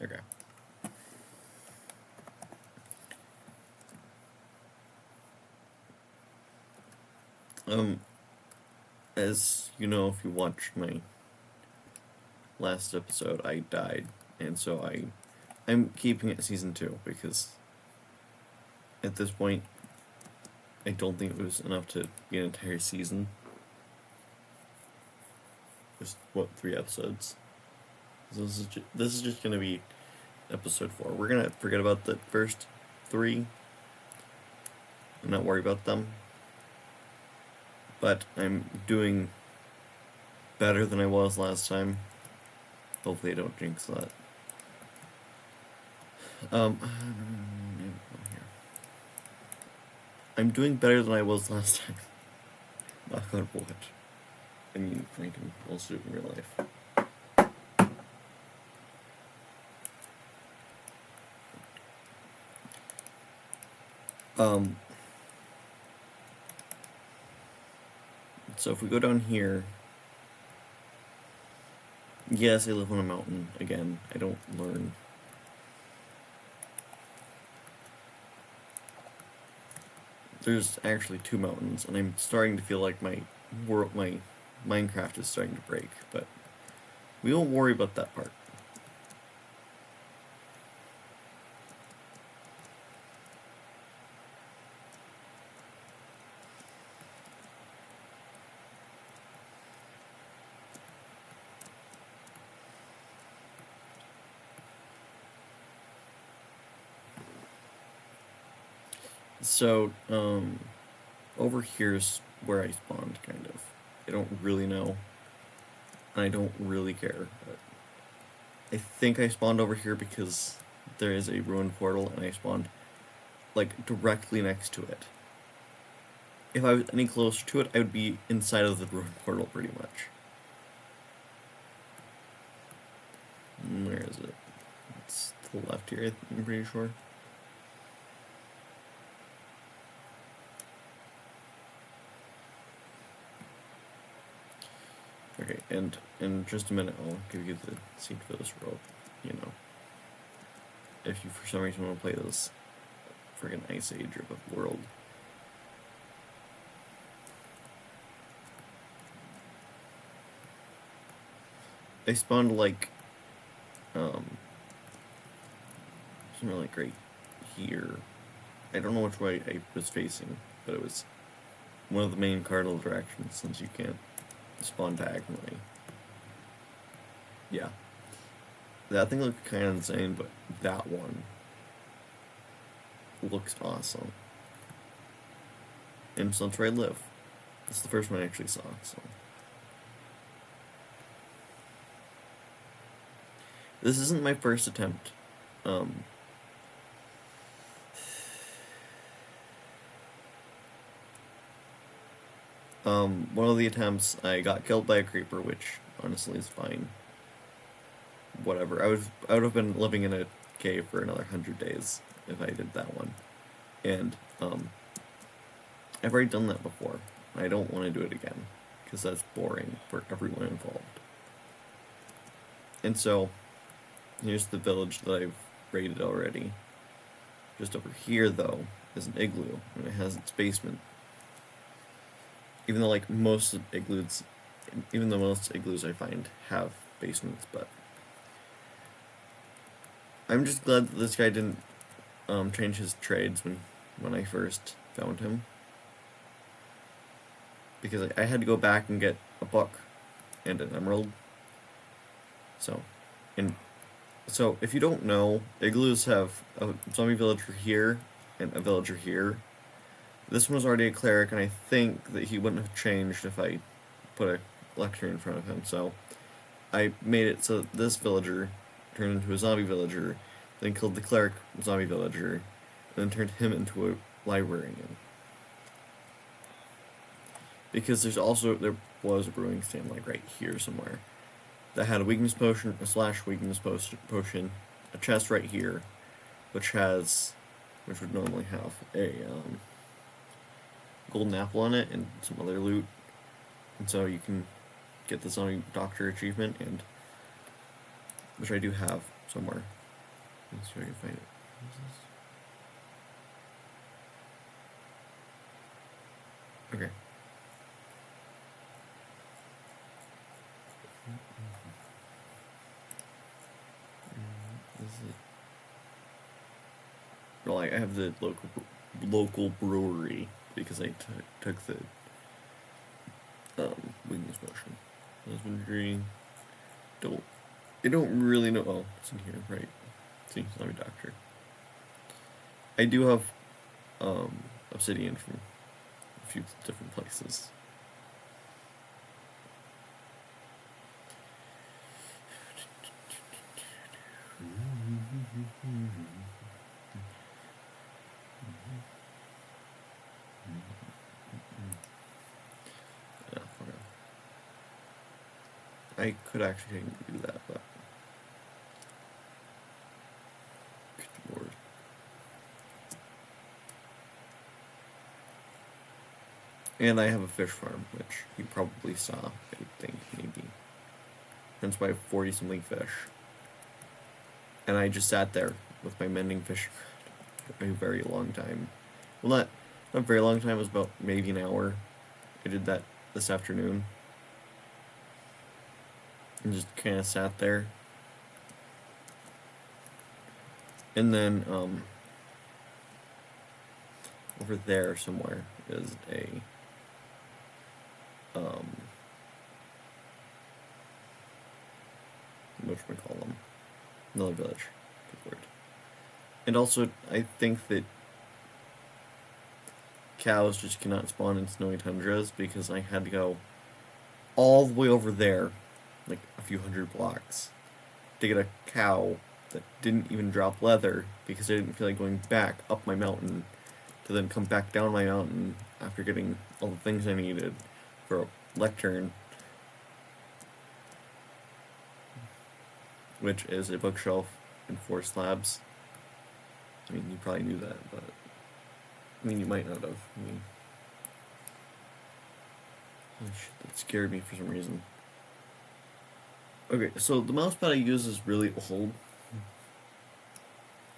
Okay. Um, as you know, if you watched my last episode, I died, and so I'm keeping it season 2 because at this point, I don't think it was enough to be an entire season. Just what 3 episodes? So this is just gonna be episode 4. We're gonna forget about the first 3 and not worry about them. But I'm doing better than I was last time. Hopefully, I don't jinx that. I'm doing better than I was last time. Knock on wood. I mean, I can also do it in real life. So if we go down here, yes, I live on a mountain. Again, I don't learn. There's actually 2 mountains, and I'm starting to feel like my Minecraft is starting to break, but we won't worry about that part. So, over here's where I spawned, kind of. I don't really know, and I don't really care, but I think I spawned over here because there is a ruined portal, and I spawned, like, directly next to it. If I was any closer to it, I would be inside of the ruined portal, pretty much. Where is it? It's to the left here, I'm pretty sure. Okay, and in just a minute, I'll give you the seed for this world, you know. If you, for some reason, want to play this friggin' Ice Age of a world. I spawned, like, somewhere, like, right here. I don't know which way I was facing, but it was one of the main cardinal directions, since you can't spawn diagonally. Yeah. That thing looked kind of insane, but that one looks awesome. And so that's where I live. It's the first one I actually saw, so. This isn't my first attempt. One of the attempts, I got killed by a creeper, which honestly is fine. Whatever. I would have been living in a cave for another 100 days if I did that one. And I've already done that before. I don't want to do it again because that's boring for everyone involved. And so, here's the village that I've raided already. Just over here, though, is an igloo, and it has its basement. Even though, like, most igloos I find have basements, but I'm just glad that this guy didn't change his trades when I first found him, because I had to go back and get a book and an emerald. So if you don't know, igloos have a zombie villager here and a villager here. This one was already a cleric, and I think that he wouldn't have changed if I put a lecture in front of him. So I made it so that this villager turned into a zombie villager, then killed the cleric zombie villager, and then turned him into a librarian. Because there was a brewing stand, like, right here somewhere, that had a weakness potion, a slash weakness potion, a chest right here, which would normally have a golden apple on it and some other loot, and so you can get the zombie doctor achievement, and which I do have somewhere. Let's try to find it. What is this? Okay. Is it? Well, I have the local brewery because I took the wings motion. Husbandry. Don't. I don't really know. Oh, it's in here, right? See, I'm a doctor. I do have obsidian from a few different places. Yeah, okay. I could actually do that, but good lord. And I have a fish farm, which you probably saw, I think, maybe. Hence why I have 40 something fish. And I just sat there with my mending fish for a very long time. Well, not a very long time, it was about maybe an hour. I did that this afternoon. And just kind of sat there. And then, over there somewhere is a, whatchamacallit them? Another village. Good word. And also, I think that cows just cannot spawn in snowy tundras because I had to go all the way over there, like a few hundred blocks, to get a cow that didn't even drop leather because I didn't feel like going back up my mountain to then come back down my mountain after getting all the things I needed for a lectern, which is a bookshelf and 4 slabs. I mean, you probably knew that, but I mean, you might not have. I mean, oh shit, that scared me for some reason. Okay, so the mousepad I use is really old.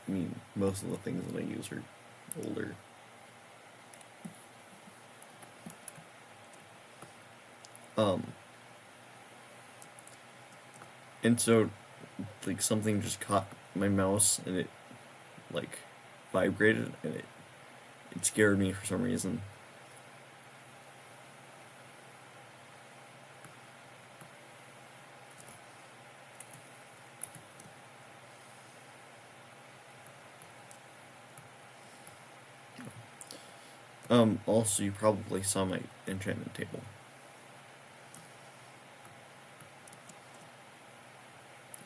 I mean, most of the things that I use are older. And so, like, something just caught my mouse and it, like, vibrated and it scared me for some reason. Also, you probably saw my enchantment table.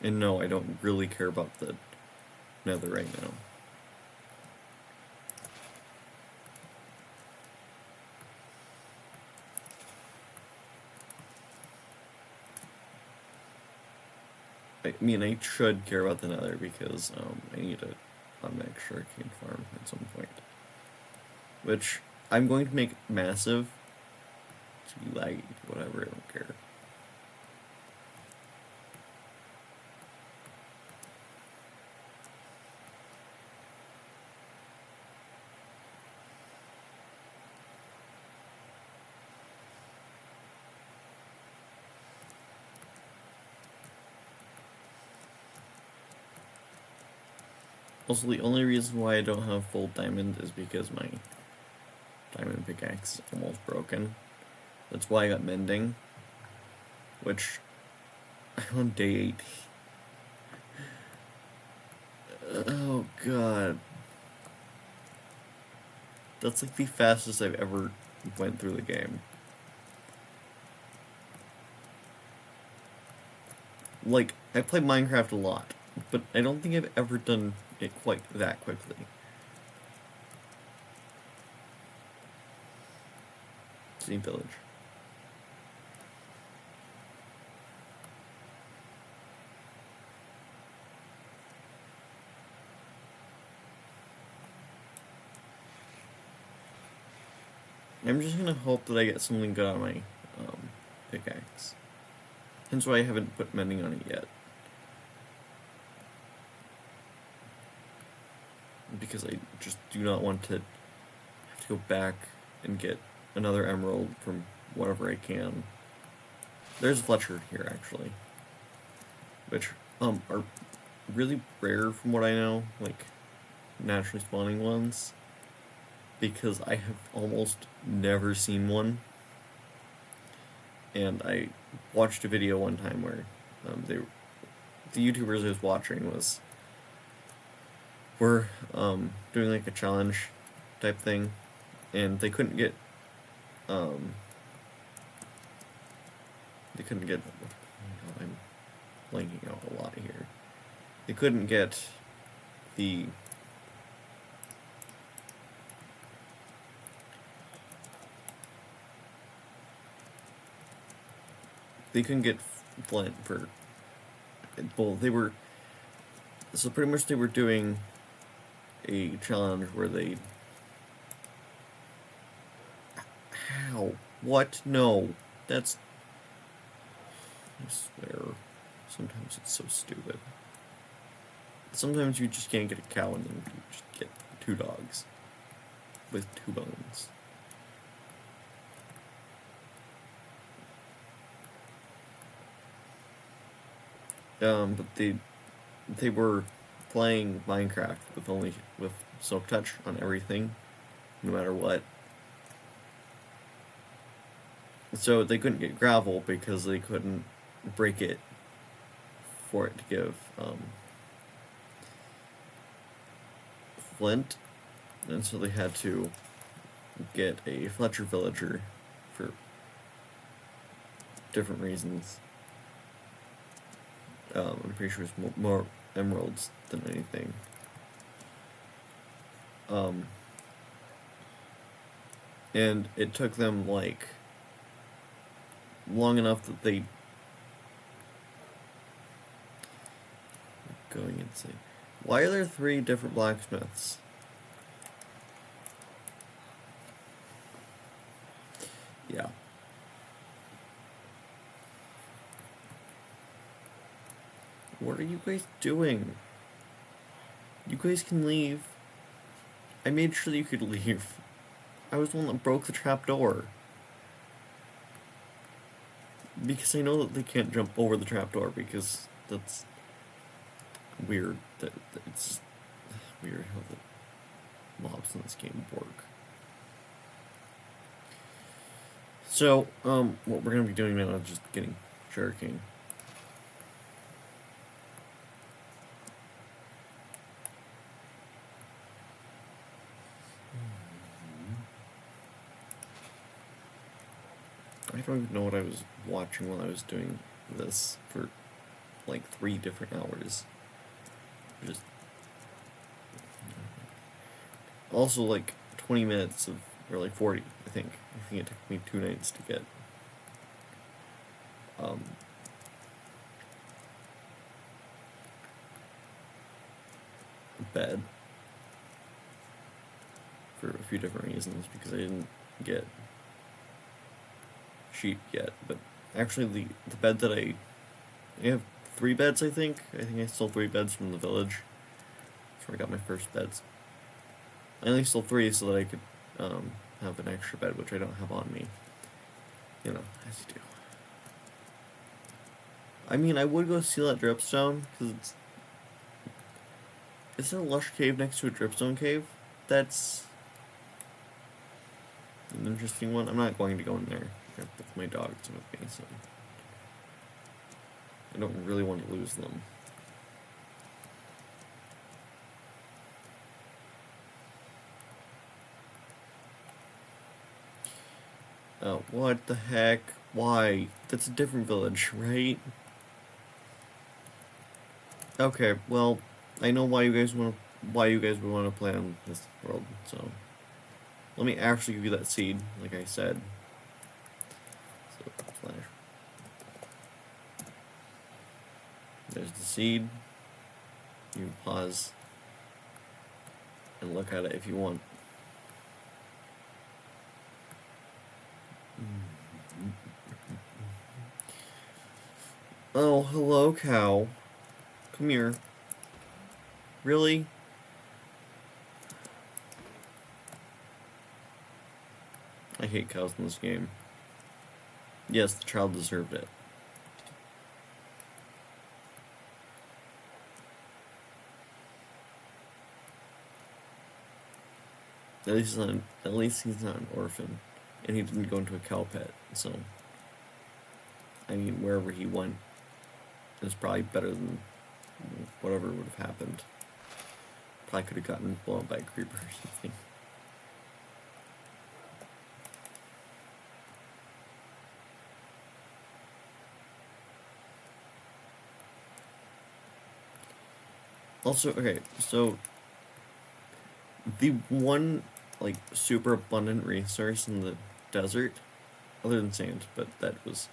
And no, I don't really care about the nether right now. I mean, I should care about the nether because I need a extra arcane farm at some point. Which I'm going to make massive to be laggy, whatever, I don't care. Also, the only reason why I don't have full diamond is because my diamond pickaxe is almost broken. That's why I got mending, which I'm on day 8. Oh god. That's like the fastest I've ever went through the game. Like, I play Minecraft a lot, but I don't think I've ever done it quite that quickly. Same village. I'm just gonna hope that I get something good on my pickaxe. Hence why I haven't put mending on it yet. because I just do not want to have to go back and get another emerald from whatever I can. There's a Fletcher here, actually, which are really rare from what I know, like naturally spawning ones, because I have almost never seen one. And I watched a video one time where the YouTubers I was watching were doing like a challenge type thing, and they couldn't get um, I'm blanking out a lot here. They couldn't get the flint for, well, they were, so pretty much they were doing a challenge where they, how, what, no, that's, I swear, sometimes it's so stupid. Sometimes you just can't get a cow and then you just get 2 dogs with 2 bones. But they were playing Minecraft with Silk Touch on everything, no matter what. So they couldn't get gravel because they couldn't break it for it to give flint, and so they had to get a Fletcher villager for different reasons. I'm pretty sure it's more emeralds than anything. And it took them like long enough that they going insane. Why are there 3 different blacksmiths? Yeah. What are you guys doing? You guys can leave. I made sure that you could leave. I was the one that broke the trapdoor. Because I know that they can't jump over the trapdoor because that's weird. It's weird how the mobs in this game work. So, what we're gonna be doing now is just getting sugarcane. I don't even know what I was watching while I was doing this for like 3 different hours. Just also like 20 minutes of, or like 40, I think. I think it took me 2 nights to get bed for a few different reasons, because I didn't get sheep yet. But actually the bed that I have 3 beds, I think I stole 3 beds from the village. That's where I got my first beds. I only stole 3 so that I could have an extra bed, which I don't have on me. You know, as you do. I mean, I would go steal that dripstone, because it's... Is there a lush cave next to a dripstone cave? That's an interesting one. I'm not going to go in there with my dogs with me, so I don't really want to lose them. What the heck? Why? That's a different village, right? Okay, well, I know why you guys would want to play on this world, so let me actually give you that seed, like I said. So, slash. There's the seed. You can pause and look at it if you want. Oh, hello, cow. Come here. Really? hate cows in this game. Yes, the child deserved it. At least he's not an orphan, and he didn't go into a cow pit. So, I mean, wherever he went is probably better than whatever would have happened. Probably could have gotten blown up by a creeper or something. Also, okay, so the one like super abundant resource in the desert, other than sand, but that was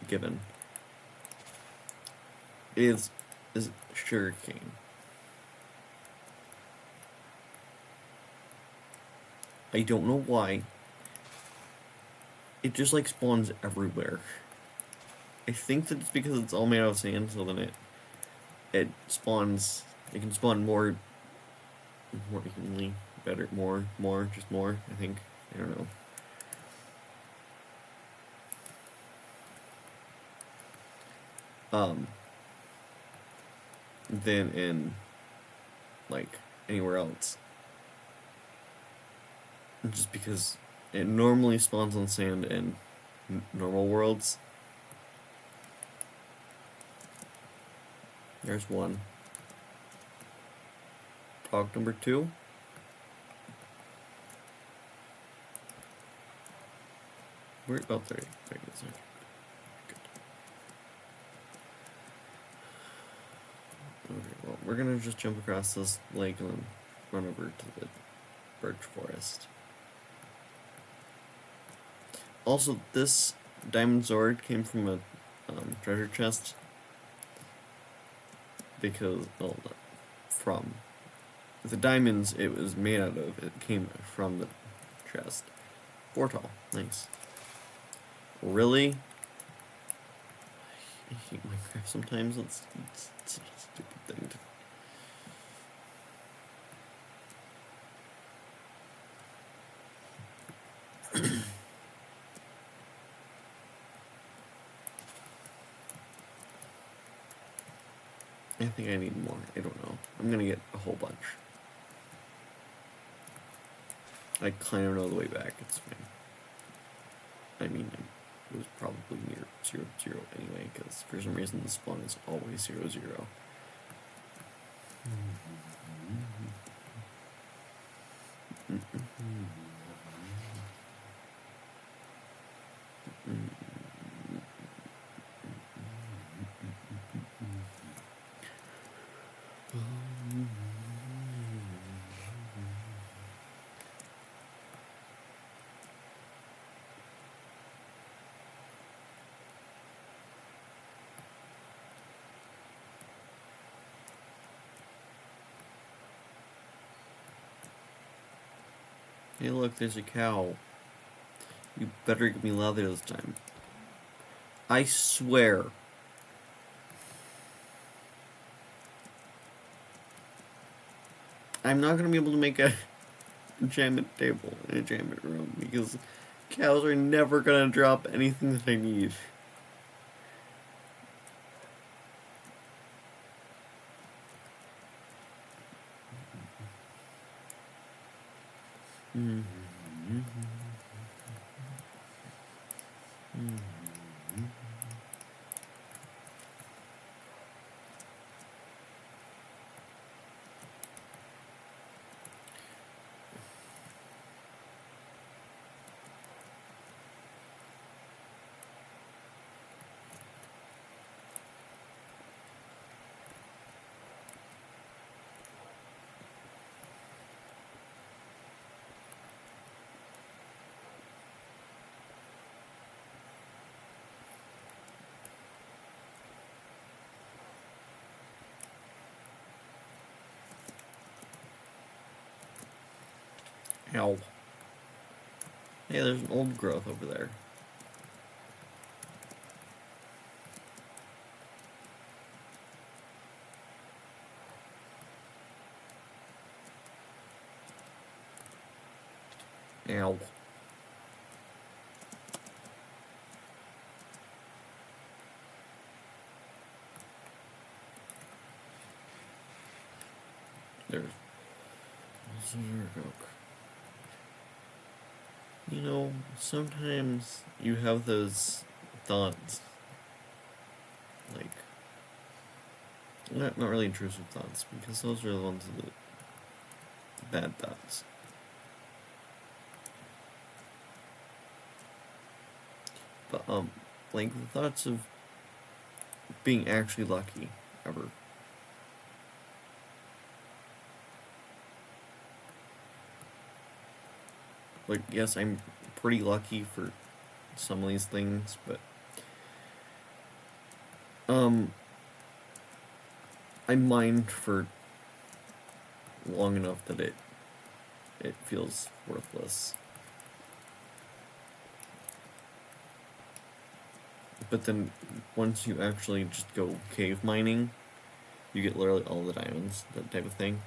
given, is sugarcane. I don't know why. It just like spawns everywhere. I think that it's because it's all made out of sand, so then it spawns. It can spawn more evenly, better, just more. I think. I don't know. Than in like anywhere else. Just because it normally spawns on sand in normal worlds. There's one. Dog number 2. Where? Oh, there it is. Good. Okay, well, we're gonna just jump across this lake and then run over to the birch forest. Also, this diamond sword came from a treasure chest because, well, from the diamonds it was made out of, it came from the chest. Portal, nice. Really? I hate Minecraft sometimes. It's such a stupid thing to. I think I need more. I don't know. I'm gonna get a whole bunch. I kind of know the way back. It's fine. I mean, it was probably near 0, 0 anyway, because for some reason the spawn is always 0, 0. Hey, look, there's a cow. You better give me leather this time. I swear. I'm not gonna be able to make a enchantment table, an enchantment room, because cows are never gonna drop anything that I need. Ow. Hey, there's an old growth over there. Ow. There's Zergook. You know, sometimes you have those thoughts, like, not really intrusive thoughts, because those are the ones that the bad thoughts. But, like, the thoughts of being actually lucky, ever. Like, yes, I'm pretty lucky for some of these things, but, I mined for long enough that it feels worthless. But then, once you actually just go cave mining, you get literally all the diamonds, that type of thing.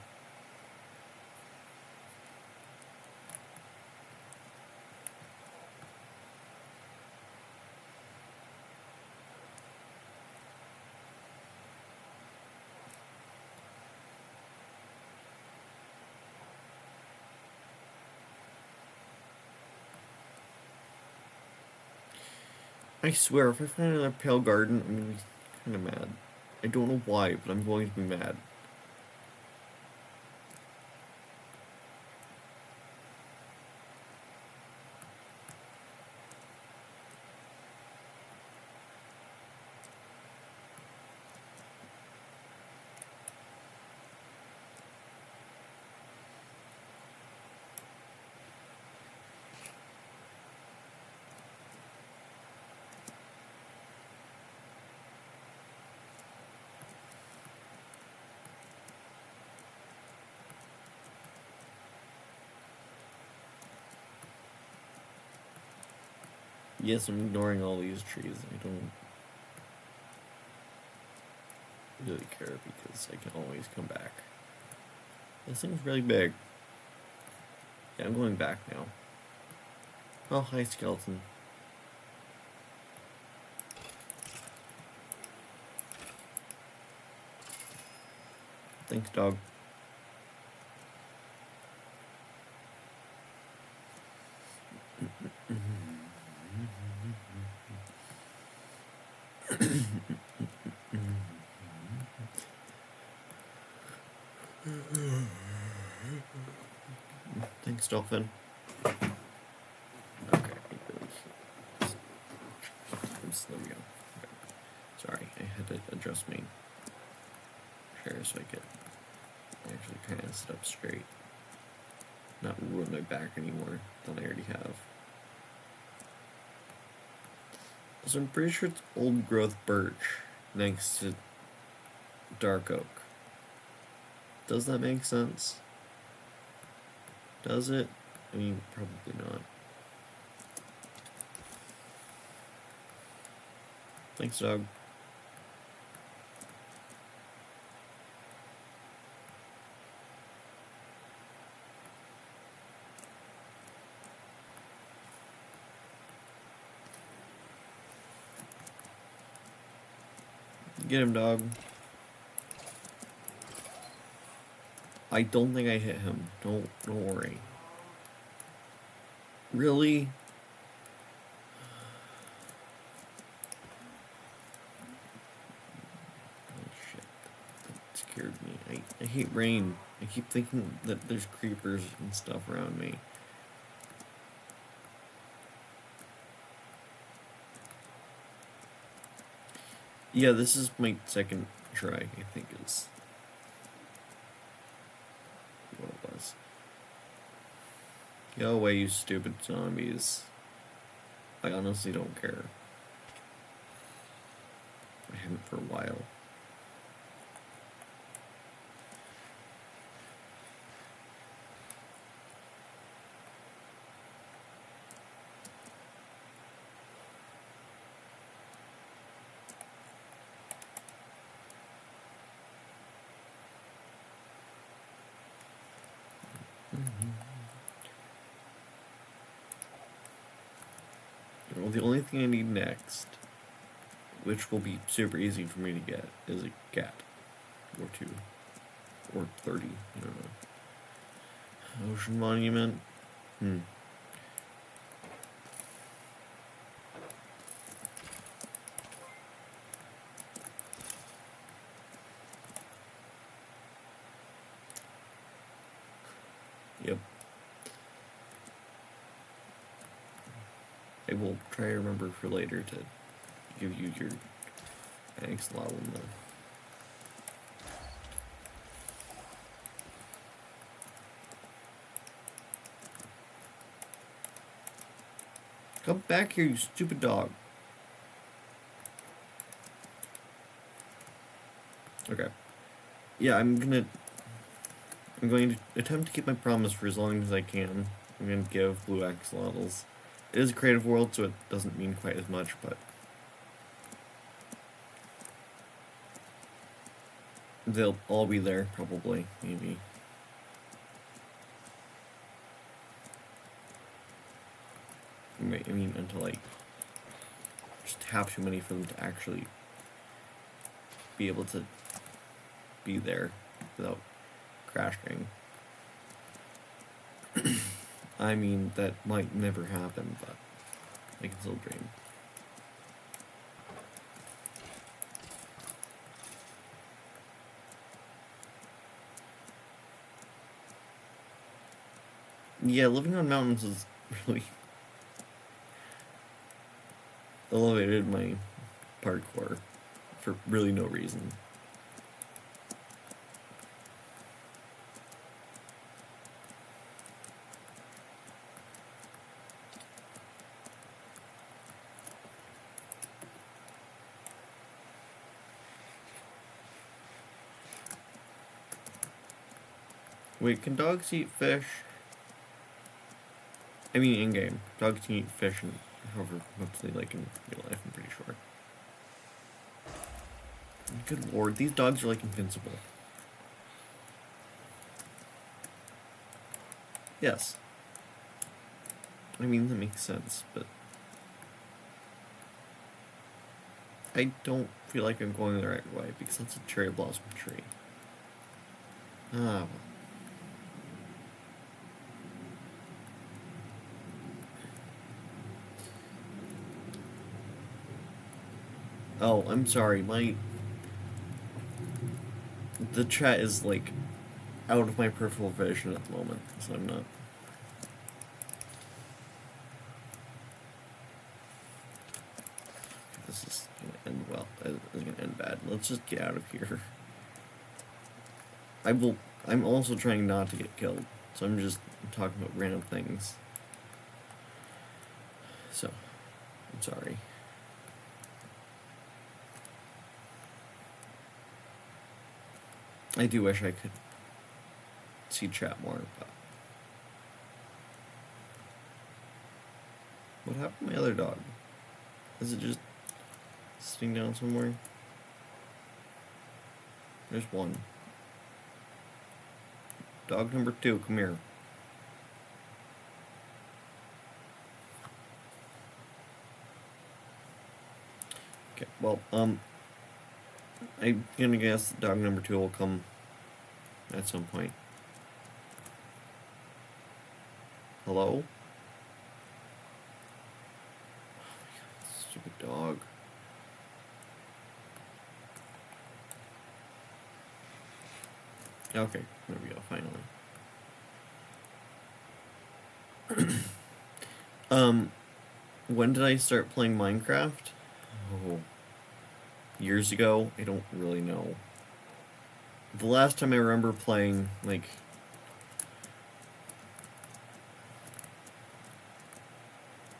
I swear, if I find another pale garden, I'm gonna be kind of mad. I don't know why, but I'm going to be mad. Yes, I'm ignoring all these trees. I don't really care because I can always come back. This thing's really big. Yeah, I'm going back now. Oh, hi, skeleton. Thanks, dog. Thanks, dolphin. Okay, there we go. Okay. Sorry, I had to adjust my chair so I could actually kind of sit up straight. Not ruin my back anymore than I already have. So I'm pretty sure it's old growth birch next to dark oak. Does that make sense? Does it? I mean, probably not. Thanks, dog. Get him, dog. I don't think I hit him. Don't worry. Really? Oh shit. That scared me. I hate rain. I keep thinking that there's creepers and stuff around me. Yeah, this is my second try, I think is what it was. Go away, you stupid zombies. I honestly don't care. I haven't for a while. Well, the only thing I need next, which will be super easy for me to get, is a cat. Or two. Or 30, I don't know. Ocean Monument. Yep. I will try to remember for later to give you your axolotl though. Come back here, you stupid dog. Okay. Yeah, I'm going to attempt to keep my promise for as long as I can. I'm going to give blue axolotls. It is a creative world, so it doesn't mean quite as much, but they'll all be there, probably, maybe. I mean, until I just have too many for them to actually be able to be there without crashing. I mean, that might never happen, but I can still dream. Yeah, living on mountains is really elevated my parkour for really no reason. Wait, can dogs eat fish? I mean, in-game. Dogs can eat fish and however much they like in real life, I'm pretty sure. Good lord, these dogs are like invincible. Yes. I mean, that makes sense, but I don't feel like I'm going the right way because that's a cherry blossom tree. Ah, well. Oh, I'm sorry, the chat is like out of my peripheral vision at the moment, so I'm not. This is gonna end well. It's gonna end bad. Let's just get out of here. I'm also trying not to get killed, so I'm just talking about random things. So, I'm sorry. I do wish I could see chat more, but what happened to my other dog? Is it just sitting down somewhere? There's one. Dog number 2, come here. Okay, well, I'm gonna guess dog number 2 will come at some point. Hello? Stupid dog. Okay, there we go, finally. When did I start playing Minecraft? Oh, years ago? I don't really know. The last time I remember playing, like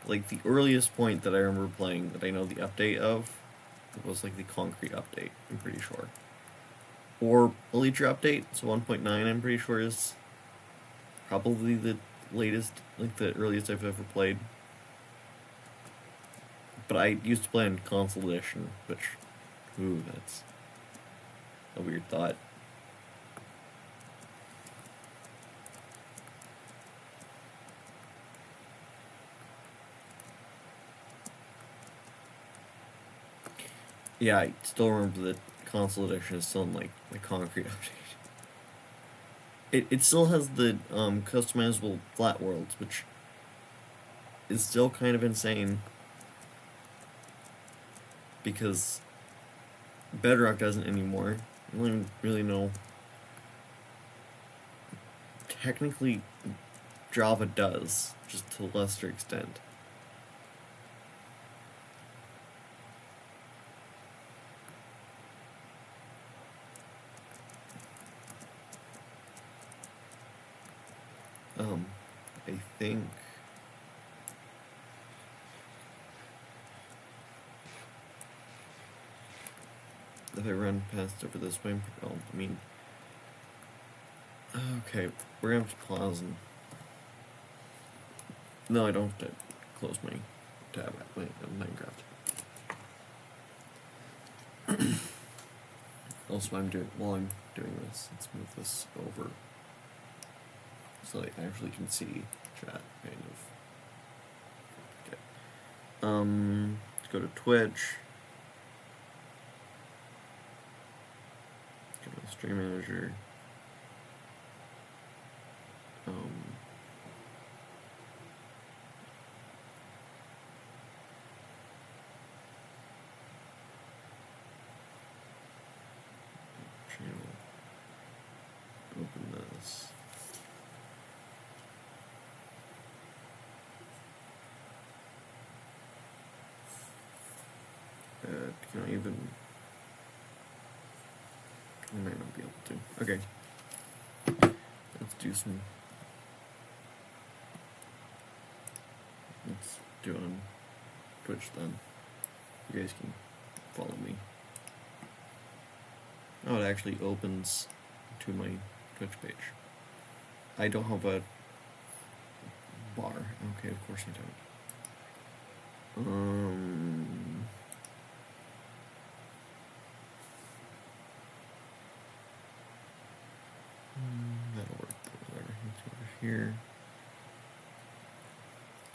the earliest point that I remember playing that I know the update of was like the concrete update, I'm pretty sure. Or Elytra update, so 1.9 I'm pretty sure is probably the latest, like the earliest I've ever played. But I used to play on console edition, which, ooh, that's a weird thought. Yeah, I still remember that console edition is still in like the concrete update. It still has the customizable flat worlds, which is still kind of insane because Bedrock doesn't anymore. I don't even really know. Technically, Java does, just to a lesser extent. I think if I run past over this way, oh, I mean, okay, we're gonna have to pause and. No, I don't have to close my tab at Minecraft. Also, while I'm doing this, let's move this over so I actually can see chat, kind of. Okay. Let's go to Twitch. Go to Stream Manager. Channel. Open this. Can I even? I might not be able to. Okay. Let's do some. Let's do it on Twitch then. You guys can follow me. Oh, it actually opens to my Twitch page. I don't have a bar. Okay, of course I don't. That'll work. Everything's over here.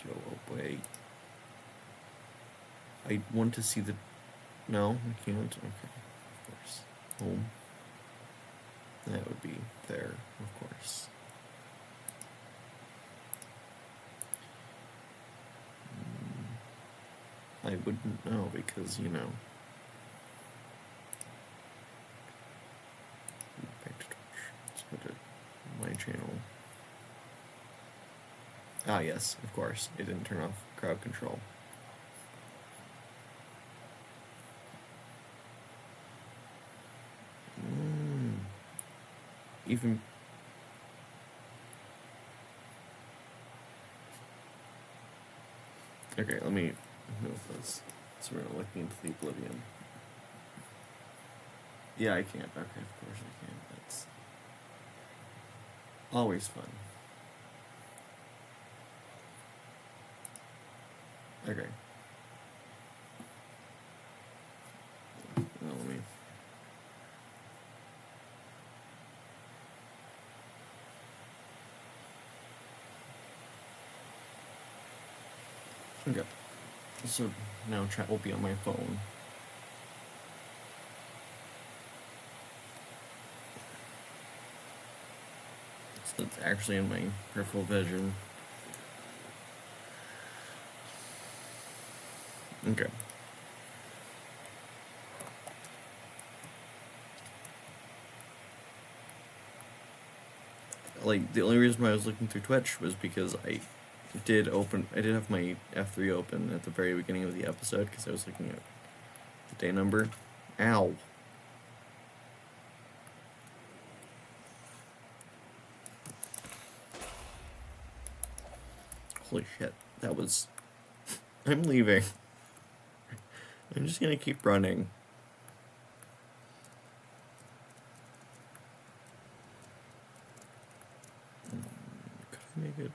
Go away. I want to see the. No, I can't. Okay, of course. Home. That would be there, of course. I wouldn't know because, you know. Back to Twitch. Let's go to my channel. Ah, yes, of course. It didn't turn off crowd control. Even. Okay, let me move this. So we're looking into the Oblivion. Yeah, I can't. Okay, of course I can. That's always fun. Okay. Now let me. Okay. So now chat will be on my phone. So it's actually in my peripheral vision. Okay. Like, the only reason why I was looking through Twitch was because I did have my F3 open at the very beginning of the episode because I was looking at the day number. Ow. Holy shit, that was. I'm leaving. I'm just gonna keep running. Could I make it?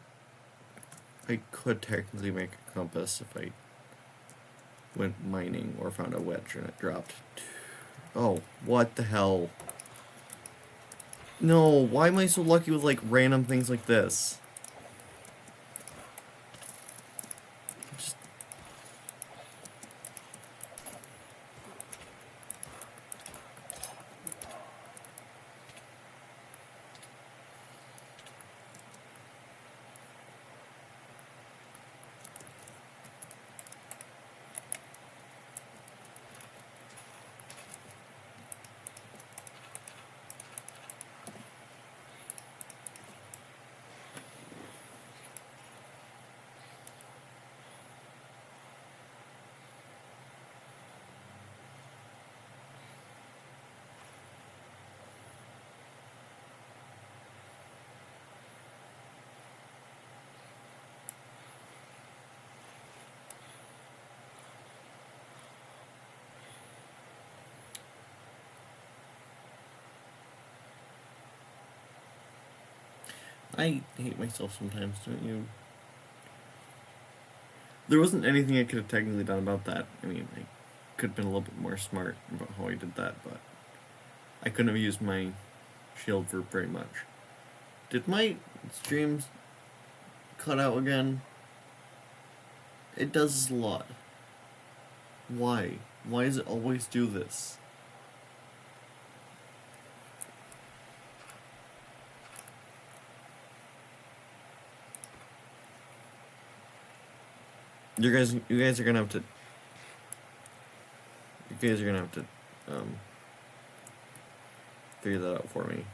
I could technically make a compass if I went mining or found a wedge and it dropped. Oh, what the hell? No, why am I so lucky with, like, random things like this? Just... I hate myself sometimes, don't you? There wasn't anything I could have technically done about that. I mean, I could have been a little bit more smart about how I did that, but I couldn't have used my shield for very much. Did my streams cut out again? It does this a lot. Why? Why does it always do this? You guys are gonna have to. You guys are gonna have to, figure that out for me.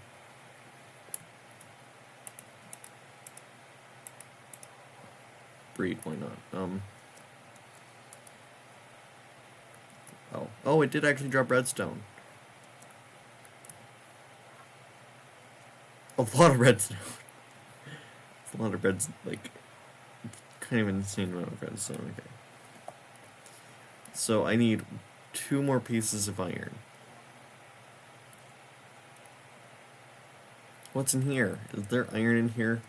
Breed, why not? Oh, it did actually drop redstone. A lot of redstone. It's a lot of redstone, like, kind of an insane amount of redstone, okay. So I need 2 more pieces of iron. What's in here? Is there iron in here?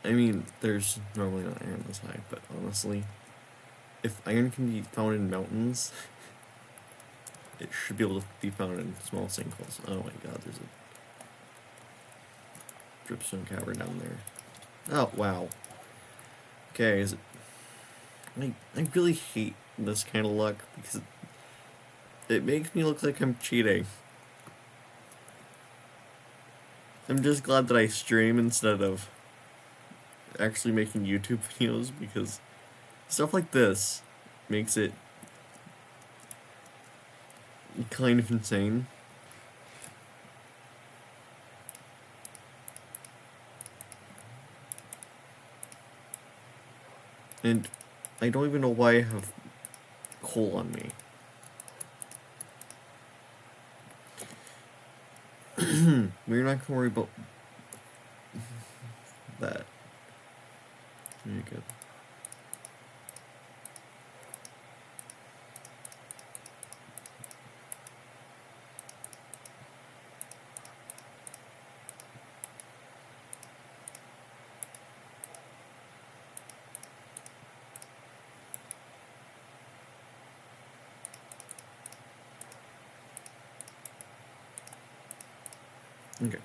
I mean, there's normally not iron this high, but honestly, if iron can be found in mountains, it should be able to be found in small sinkholes. Oh my god, there's a dripstone cavern down there. Oh, wow. Okay, is it... I really hate this kind of luck, because it makes me look like I'm cheating. I'm just glad that I stream instead of actually making YouTube videos, because stuff like this makes it kind of insane. And I don't even know why I have coal on me. We're not gonna worry about that. Very good. Okay.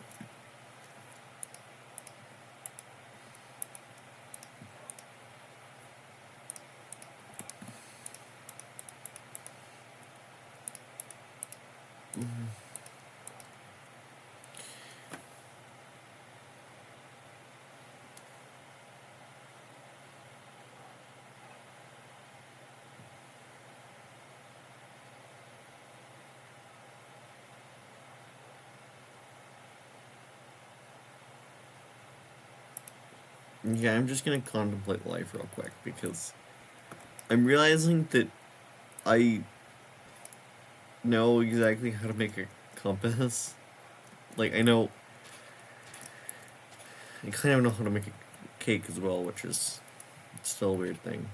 Yeah, I'm just gonna contemplate life real quick, because I'm realizing that I know exactly how to make a compass. Like, I kind of know how to make a cake as well, which is still a weird thing.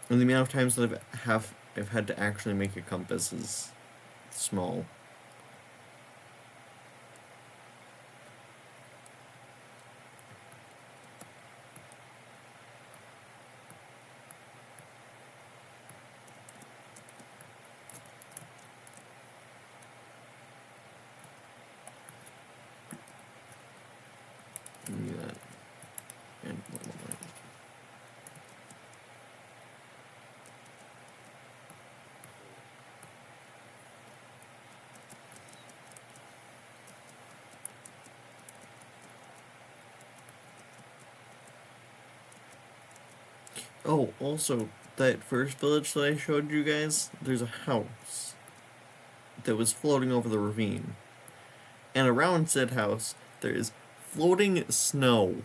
And the amount of times that I've had to actually make a compass is small. Give me that. And one more. Oh, also, that first village that I showed you guys, there's a house that was floating over the ravine. And around said house, there is floating snow.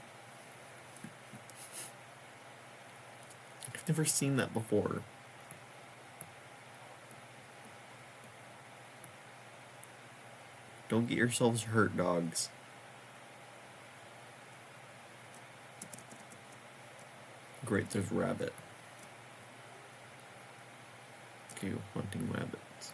I've never seen that before. Don't get yourselves hurt, dogs. Great, there's rabbit. Okay, hunting rabbits.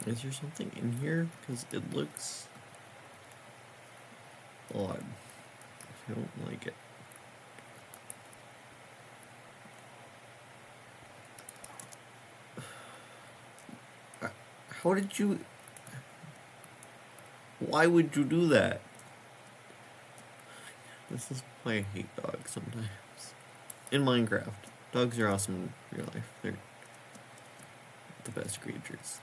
Is there something in here? Because it looks odd. I don't like it. How did you... Why would you do that? This is why I hate dogs sometimes. In Minecraft, dogs are awesome in real life. They're the best creatures.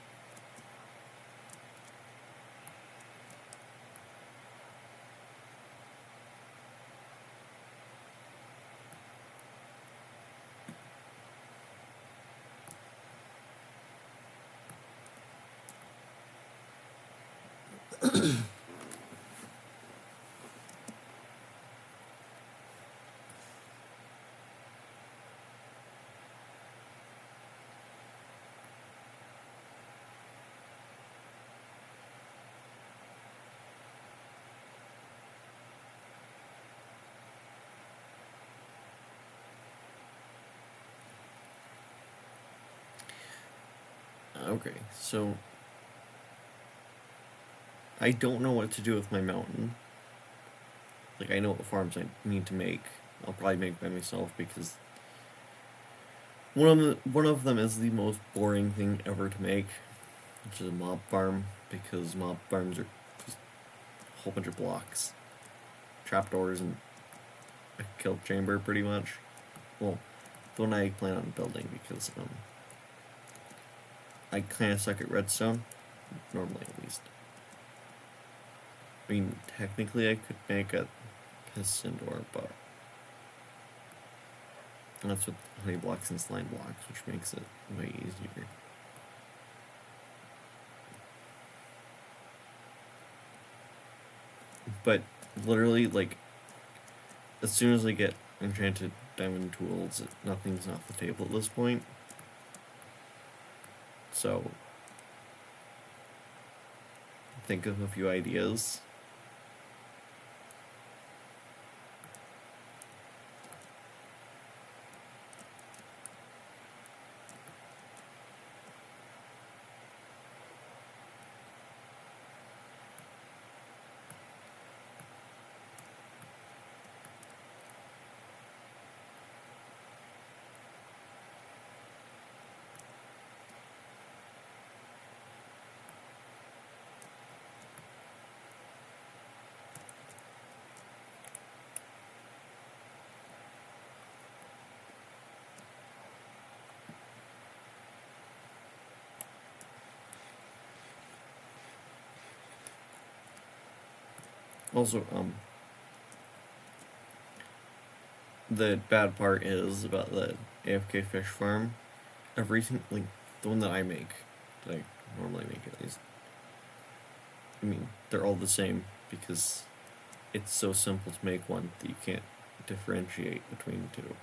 Okay, so I don't know what to do with my mountain. Like, I know what farms I need to make. I'll probably make by myself because one of them is the most boring thing ever to make, which is a mob farm, because mob farms are just a whole bunch of blocks, trapdoors, and a kill chamber, pretty much. Well, the one I plan on building because I kind of suck at redstone, normally at least. I mean, technically I could make a piston door, but that's with honey blocks and slime blocks, which makes it way easier. But literally, like, as soon as I get enchanted diamond tools, nothing's off the table at this point. So, think of a few ideas. Also, the bad part is about the AFK fish farm. Everything, like, the one that I make, that I normally make at least, I mean, they're all the same because it's so simple to make one that you can't differentiate between the two.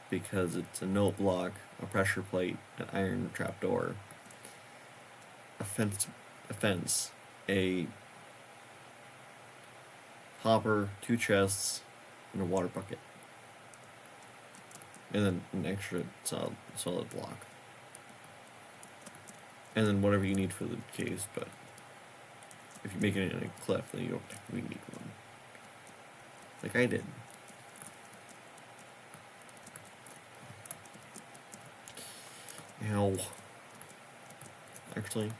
Because it's a note block, a pressure plate, an iron trapdoor, a fence, a hopper, 2 chests, and a water bucket. And then an extra solid block. And then whatever you need for the caves, but if you make it in a cliff, then you don't technically need one. Like I did. Ow. Actually.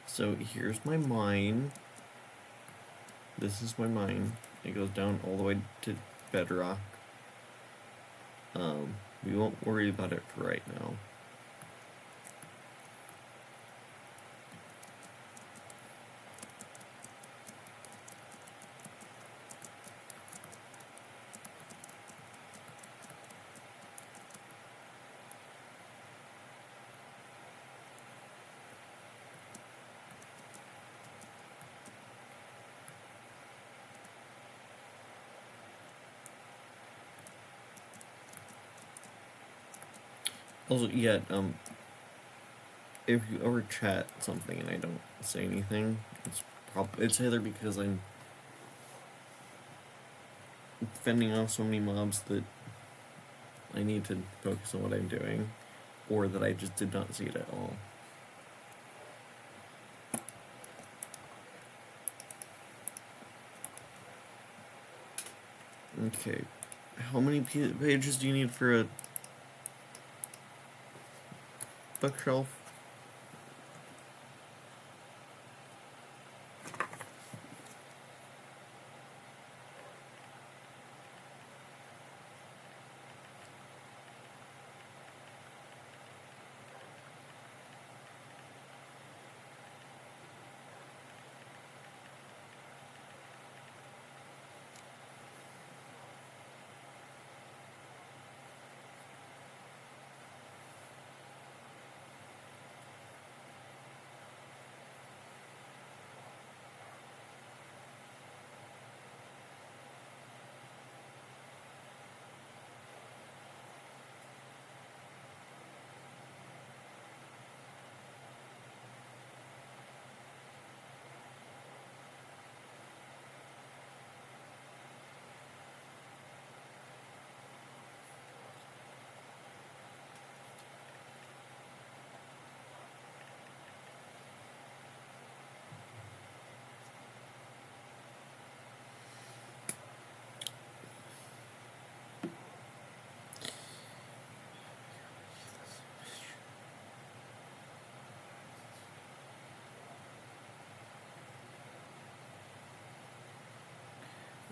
So here's my mine. This is my mine. It goes down all the way to bedrock. We won't worry about it for right now. Also, yeah, if you ever chat something and I don't say anything, it's either because I'm fending off so many mobs that I need to focus on what I'm doing, or that I just did not see it at all. Okay, how many pages do you need for a bookshelf?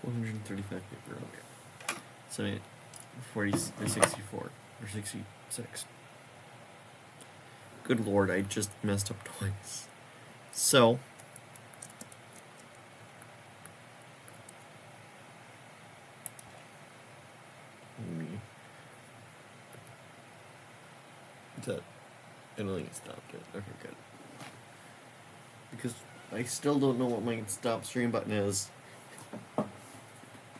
$135 paper, okay. So 64 or 66. Good lord, I just messed up twice. So that I don't think it stopped it. Okay, good. Because I still don't know what my stop stream button is.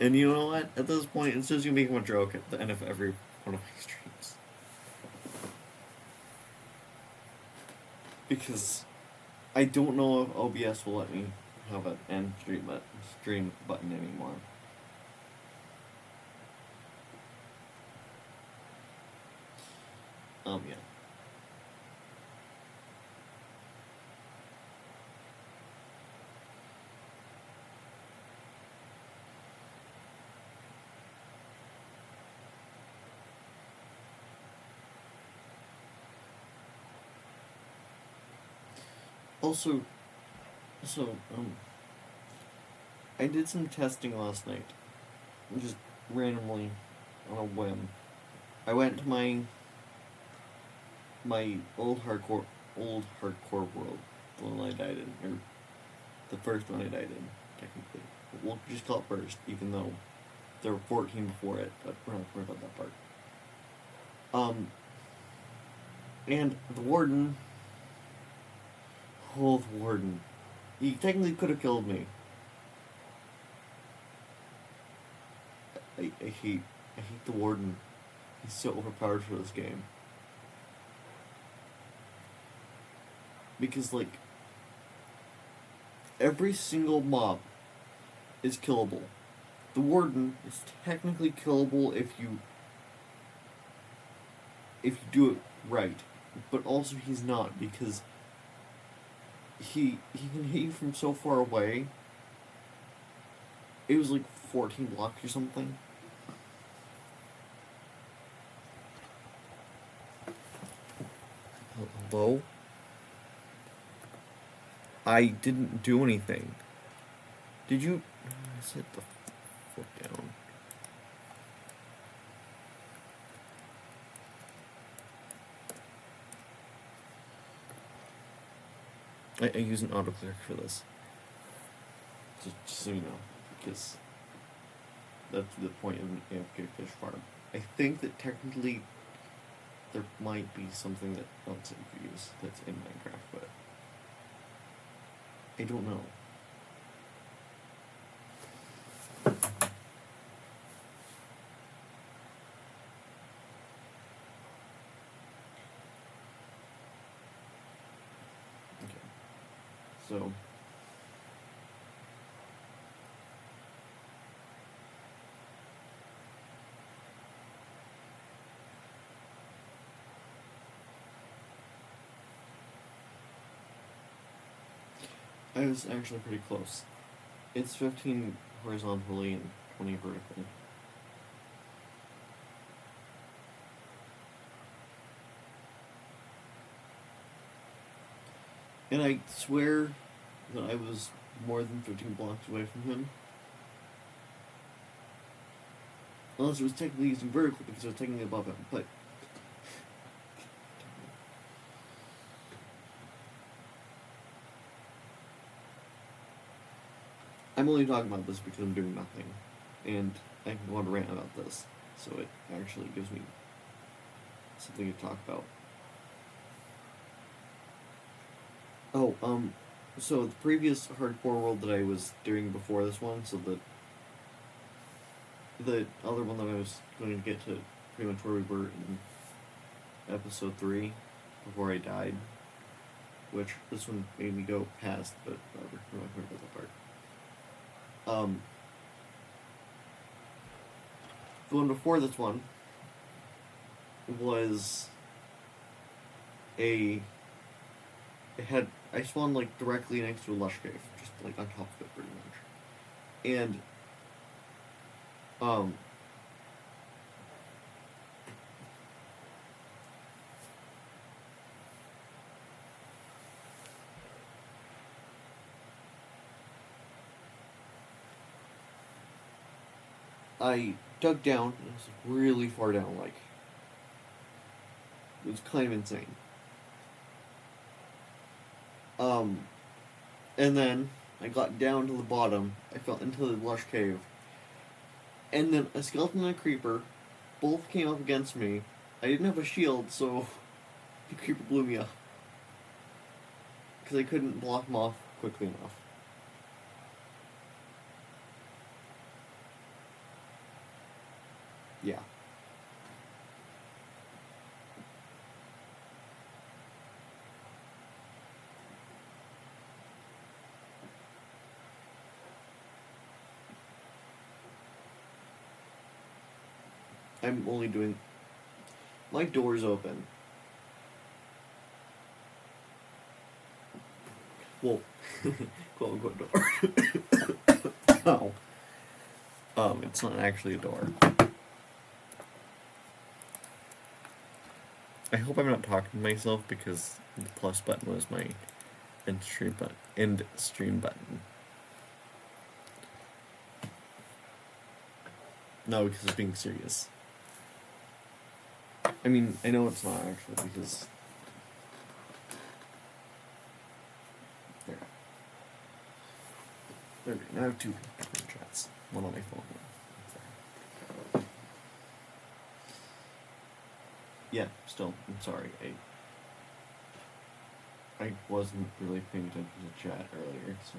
And you know what? At this point, it's just you making a joke at the end of every one of my streams. Because I don't know if OBS will let me have an end stream button anymore. Yeah. Also, I did some testing last night, just randomly, on a whim. I went to my old hardcore world, the one I died in, or the first one I died in, technically. We'll just call it first, even though there were 14 before it, but we're not worried about that part. And the warden, he technically could have killed me. I hate the warden. He's so overpowered for this game. Because, like, every single mob is killable. The warden is technically killable if you do it right. But also he's not, because he can hit you from so far away. It was like 14 blocks or something. Hello? I didn't do anything. Did you... Sit the fuck down. I use an autoclick for this. Just so you know, because that's the point of an AFK fish farm. I think that technically there might be something that else that you could use that's in Minecraft, but I don't know. Okay. So I was actually pretty close. It's 15 horizontally and 20 vertically. And I swear that I was more than 15 blocks away from him. Unless it was technically using vertical because I was technically above him, but I'm only talking about this because I'm doing nothing. And I can go on a rant about this. So it actually gives me something to talk about. Oh, so the previous hardcore world that I was doing before this one, so the other one that I was going to get to pretty much where we were in episode 3 before I died, which this one made me go past, but whatever, I'm not going to that part. The one before this one was I spawned like directly next to a lush cave, just like on top of it pretty much. And I dug down, and it was really far down, like it was kind of insane. And then I got down to the bottom, I fell into the lush cave, and then a skeleton and a creeper both came up against me. I didn't have a shield, so the creeper blew me up. Because I couldn't block them off quickly enough. Yeah. I'm only doing... My door's open. Well, quote unquote door. Oh. It's not actually a door. I hope I'm not talking to myself because the plus button was my end stream button. No, because it's being serious. I mean, I know it's not actually because... There. There we go. Now I have two different chats. One on my phone. Yeah, still, I'm sorry. I wasn't really paying attention to chat earlier, so...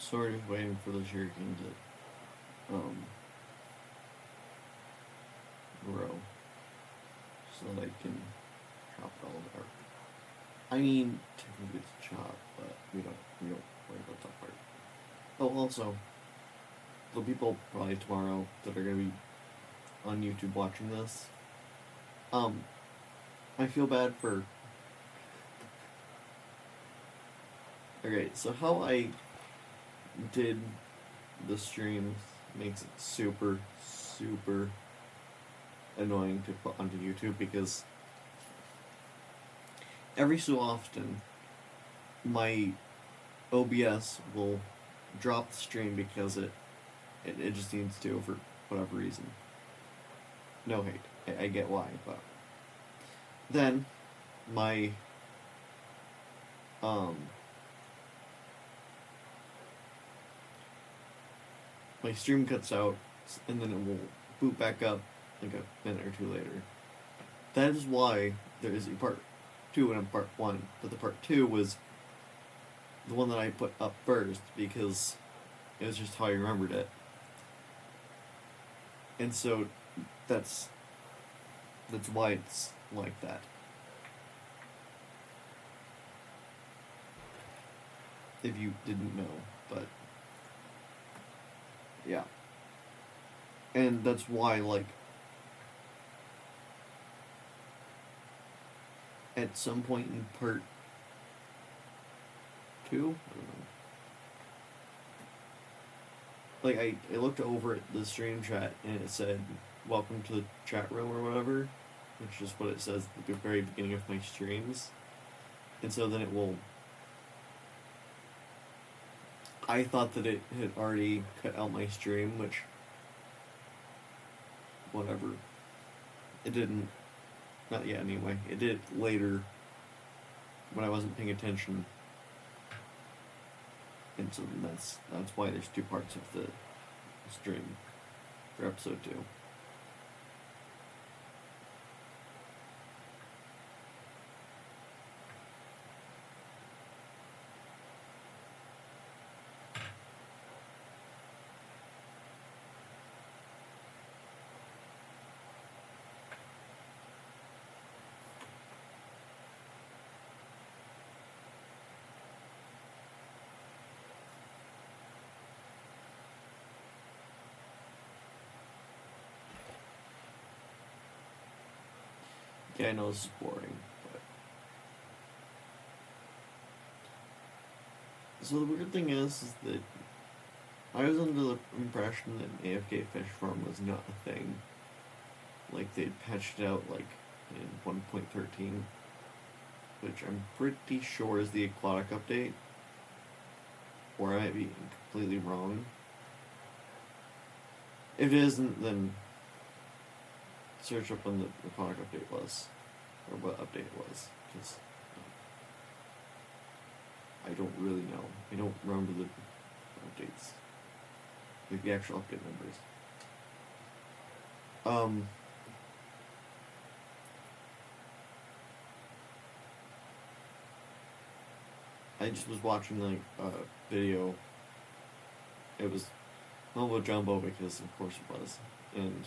sort of waiting for the sugarcane to grow so that I can chop it all apart. I mean, technically it's chop, but we don't worry about that part. Oh, also, the people probably tomorrow that are gonna be on YouTube watching this, I feel bad for. Okay, so how I did the streams makes it super, super annoying to put onto YouTube because every so often my OBS will drop the stream because it just needs to for whatever reason. No hate. I get why, but then my my stream cuts out and then it will boot back up like a minute or two later. That is why there is a part 2 and a part 1, but the part 2 was the one that I put up first because it was just how I remembered it. And so that's why it's like that. If you didn't know, but yeah. And that's why, like, at some point in part 2, I don't know. Like, I looked over at the stream chat and it said, "Welcome to the chat room," or whatever, which is what it says at the very beginning of my streams. And so then it will. I thought that it had already cut out my stream, which. Whatever. It didn't. Not yet, anyway. It did later when I wasn't paying attention. And so that's why there's 2 parts of the stream for episode 2. Yeah, I know this is boring, but. So the weird thing is that I was under the impression that AFK Fish Farm was not a thing. Like, they'd patched it out, like, in 1.13, which I'm pretty sure is the aquatic update. Or I might be completely wrong. If it isn't, then search up when the aquatic update was, or what update it was, because I don't really know. I don't remember the updates, like the actual update numbers. I just was watching like a video. It was Mumbo Jumbo because of course it was, and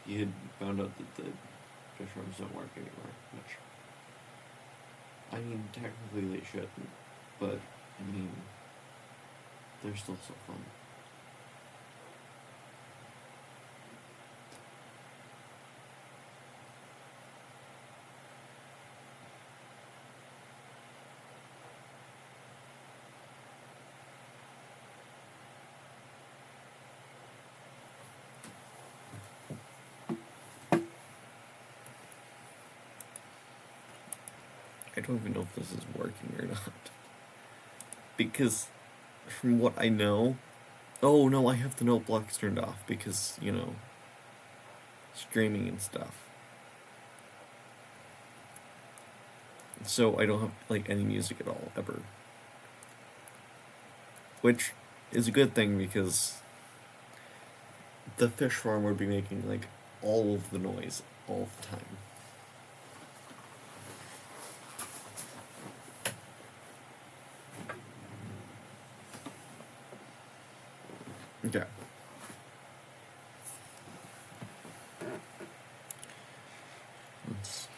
he had found out that the fish farms don't work anymore, which, I mean, technically they shouldn't, but, I mean, they're still so fun. I don't even know if this is working or not. Because, from what I know... Oh, no, I have the note blocks turned off because, you know, streaming and stuff. So I don't have, like, any music at all, ever. Which is a good thing because the fish farm would be making, like, all of the noise all the time. Okay. Let's...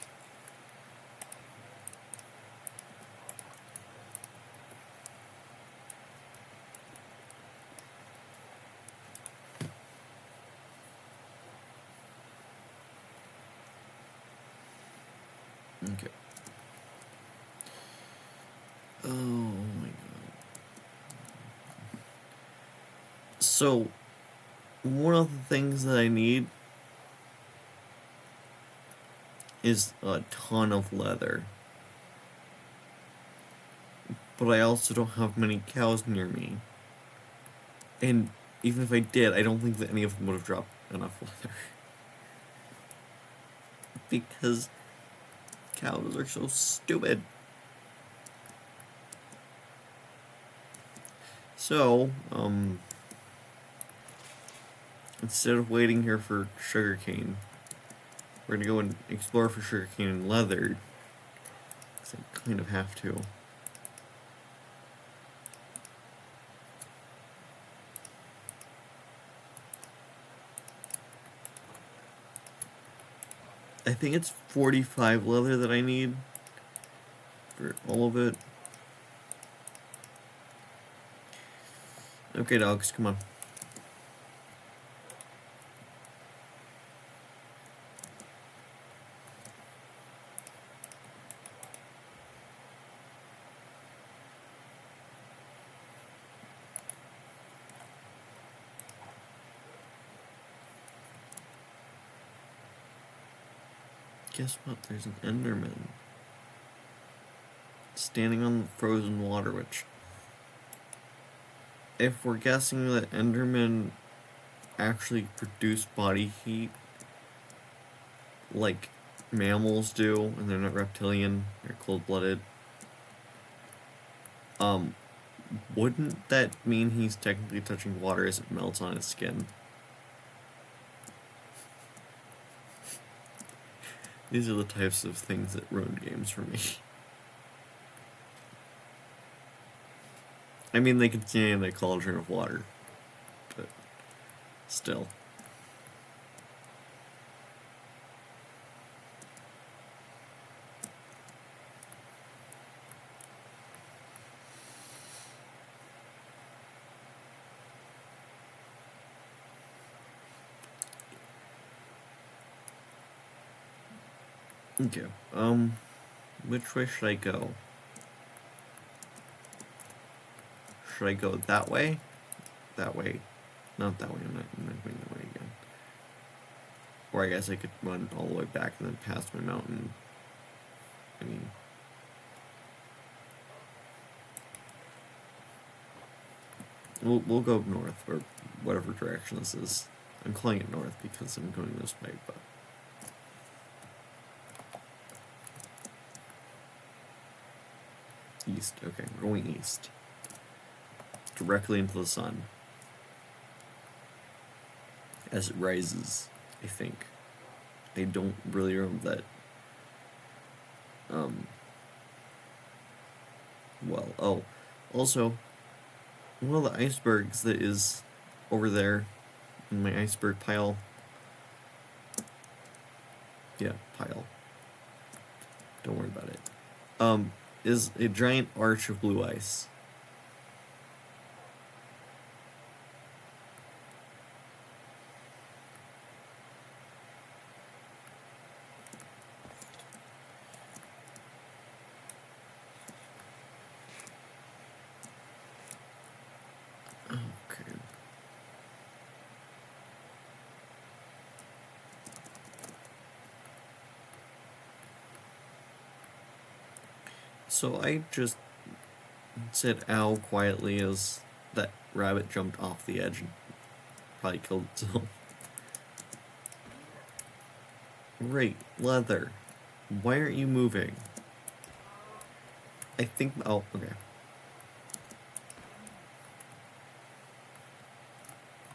Okay. Oh my god. So, one of the things that I need is a ton of leather. But I also don't have many cows near me. And even if I did, I don't think that any of them would have dropped enough leather. Because cows are so stupid. So, instead of waiting here for sugarcane, we're gonna go and explore for sugarcane and leather. Because I kind of have to. I think it's 45 leather that I need for all of it. Okay, dogs, come on. Guess what? There's an Enderman standing on the frozen water, which, if we're guessing that Endermen actually produce body heat like mammals do, and they're not reptilian, they're cold-blooded, wouldn't that mean he's technically touching water as it melts on his skin? These are the types of things that ruin games for me. I mean, they can stand in a cauldron of water, but still. Okay, which way should I go? Should I go that way? That way? Not that way, I'm not going that way again. Or I guess I could run all the way back and then past my mountain. I mean... We'll go north, or whatever direction this is. I'm calling it north because I'm going this way, but... East, okay, we're going east. Directly into the sun. As it rises, I think. I don't really remember that. Well, oh, also, one of the icebergs that is over there in my iceberg pile. Yeah, pile. Don't worry about it. Is a giant arch of blue ice. Okay. So I just said ow quietly as that rabbit jumped off the edge and probably killed itself. Great, leather. Why aren't you moving? I think... Oh, okay.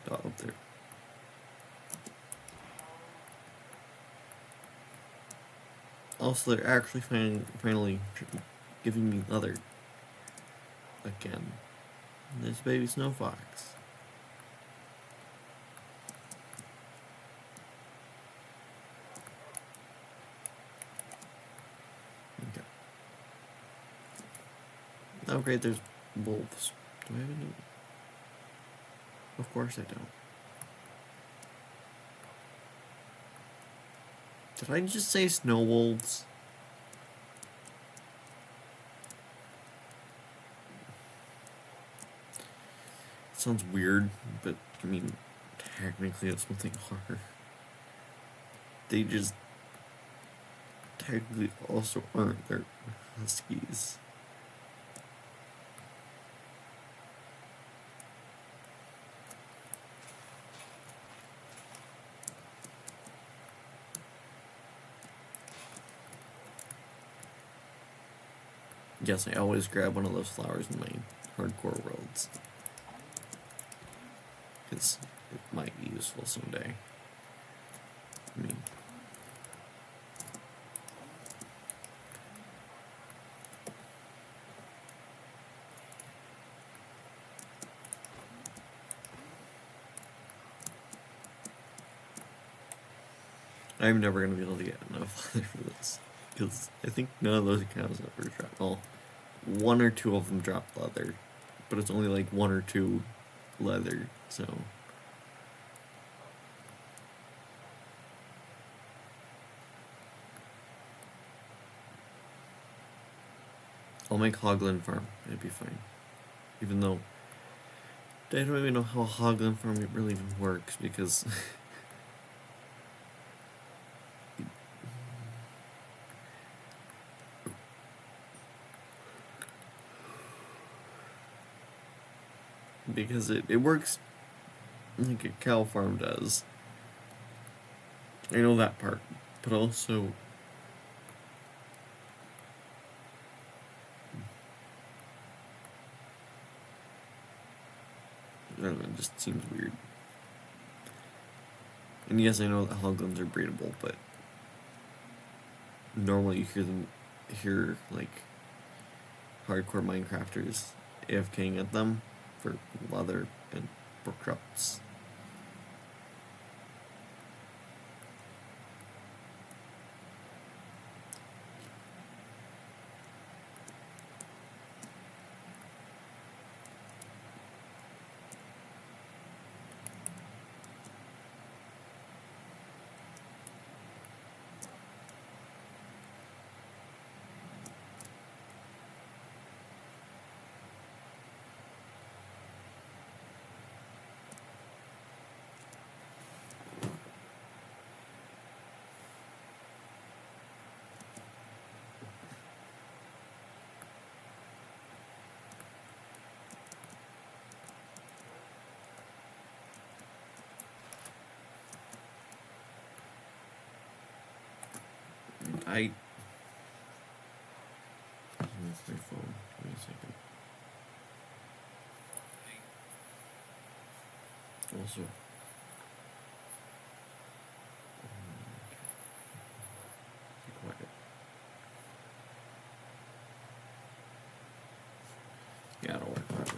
Oh, up there. Also, they're actually finally giving me leather. Again. This baby snow fox. Oh great, there's wolves. Do I have any? Of course I don't. Did I just say snow wolves? Sounds weird, but I mean, technically it's what they are. They just technically also aren't. They're huskies. Yes, I always grab one of those flowers in my hardcore worlds. Because it might be useful someday. I mean, I'm never going to be able to get enough leather for this. Because I think none of those accounts ever drop. Well, one or two of them drop leather. But it's only like one or two leather, so. I'll make Hoglin Farm. It'd be fine. Even though I don't even know how Hoglin Farm really even works because it works like a cow farm does. I know that part, but also I don't know, it just seems weird. And yes, I know that Hoglins are breedable, but normally you hear like hardcore Minecrafters AFKing at them for leather and brook trots. Where's my phone? Give me a second. Also, be quiet. Yeah, it'll work. Whatever.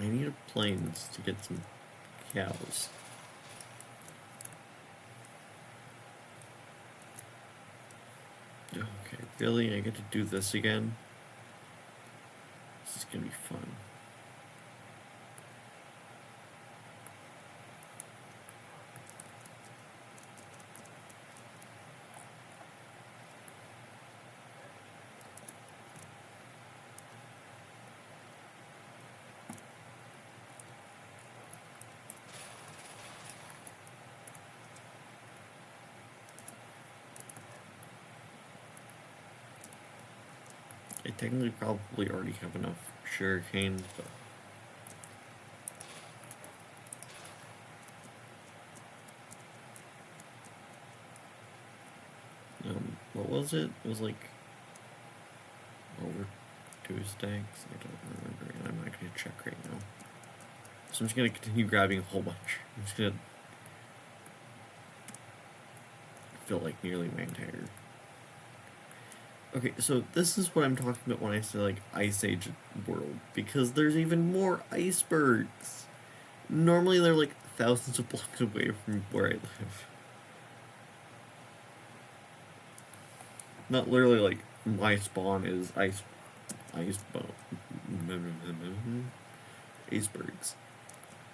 I need a plains to get some cows. Okay, really? I get to do this again? This is gonna be fun. I technically probably already have enough sugar cane, but what was it? It was like over 2 stacks. I don't remember, and I'm not gonna check right now. So I'm just gonna continue grabbing a whole bunch. I'm just gonna fill like nearly my entire. Okay, so this is what I'm talking about when I say like Ice Age world, because there's even more icebergs. Normally they're like thousands of blocks away from where I live. Not literally like my spawn is icebergs.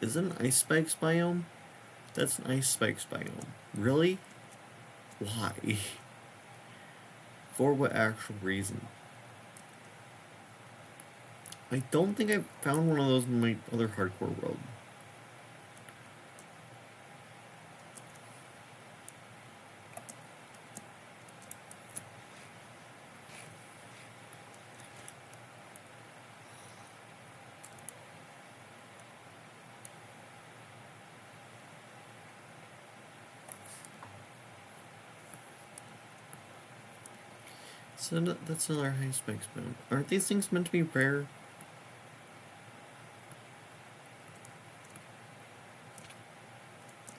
Is it an ice spikes biome? That's an ice spikes biome. Really? Why? For what actual reason? I don't think I found one of those in my other hardcore world. So that's another high spikes biome. Aren't these things meant to be rare?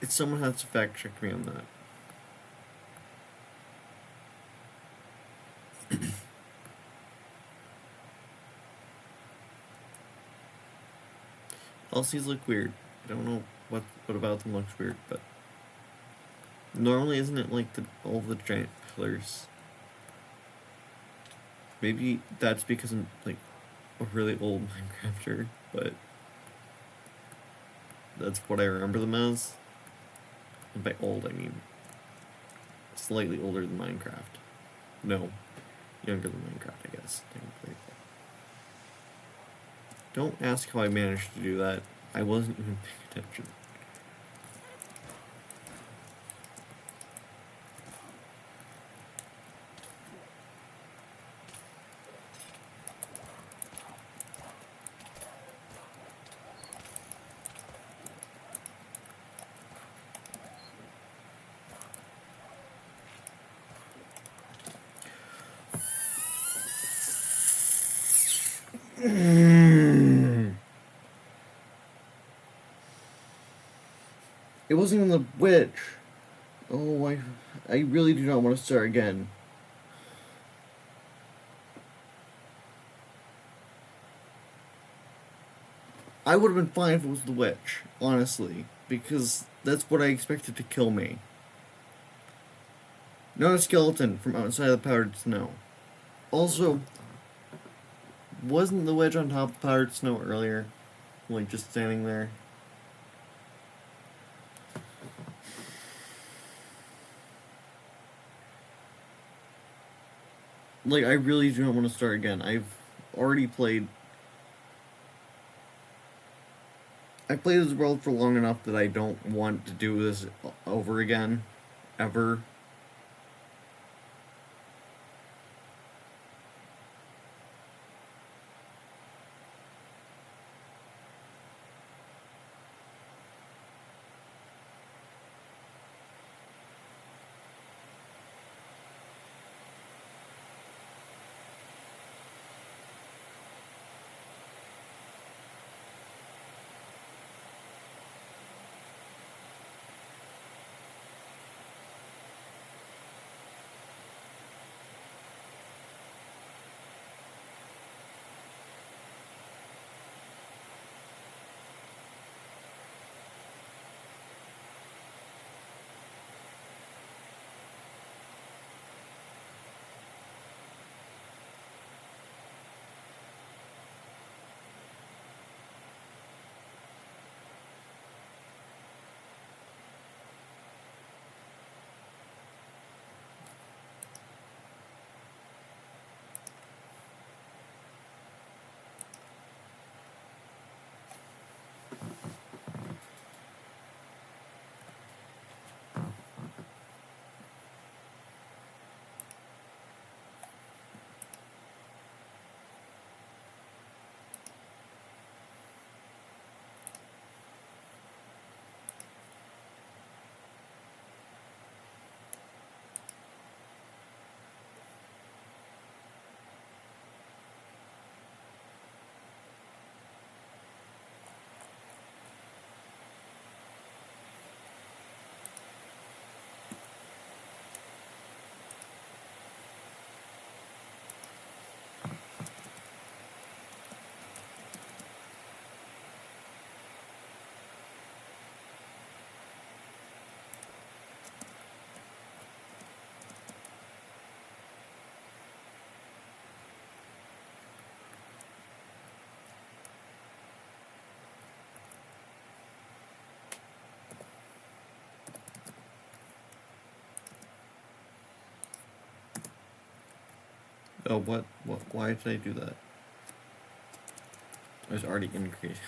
It's someone has to fact check me on that. All these look weird. I don't know what about them looks weird, but normally isn't it like all the giant pillars? Maybe that's because I'm like a really old Minecrafter, but that's what I remember them as. And by old, I mean slightly older than Minecraft. No, younger than Minecraft, I guess, technically. Don't ask how I managed to do that. I wasn't even paying attention. It wasn't even the witch. Oh, I really do not want to start again. I would have been fine if it was the witch, honestly, because that's what I expected to kill me. Not a skeleton from outside of the powdered snow. Also, wasn't the witch on top of powdered snow earlier? Like, just standing there? Like, I really do not want to start again. I've already played. I've played this world for long enough that I don't want to do this over again. Ever. Oh, what? Why did I do that? I was already in creative.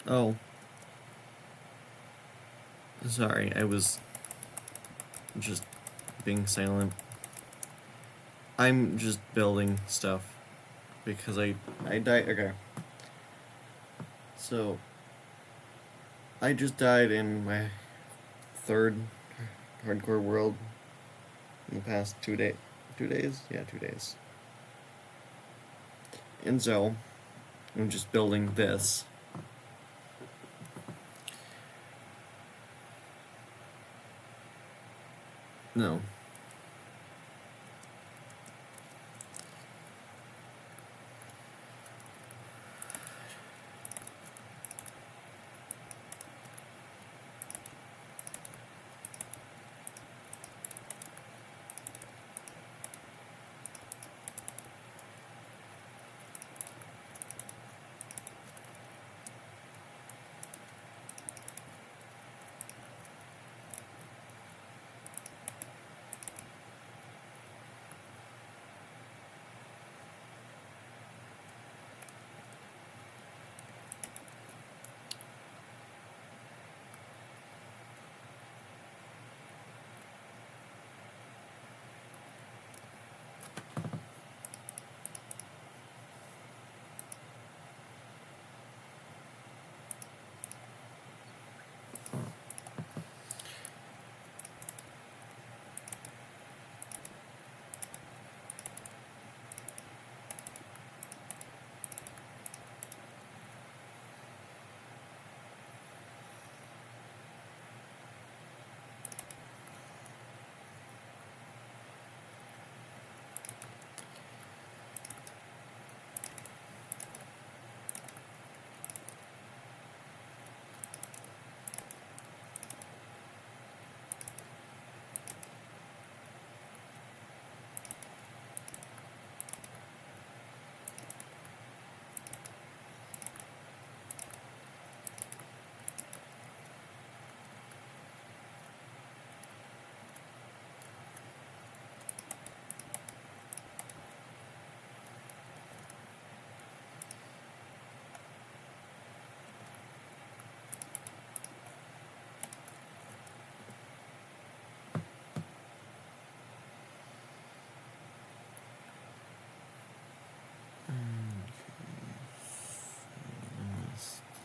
Oh. Sorry, I was just being silent. I'm just building stuff because I died. Okay. So I just died in my third hardcore world in the past 2 days. 2 days? Yeah, 2 days. And so I'm just building this. No.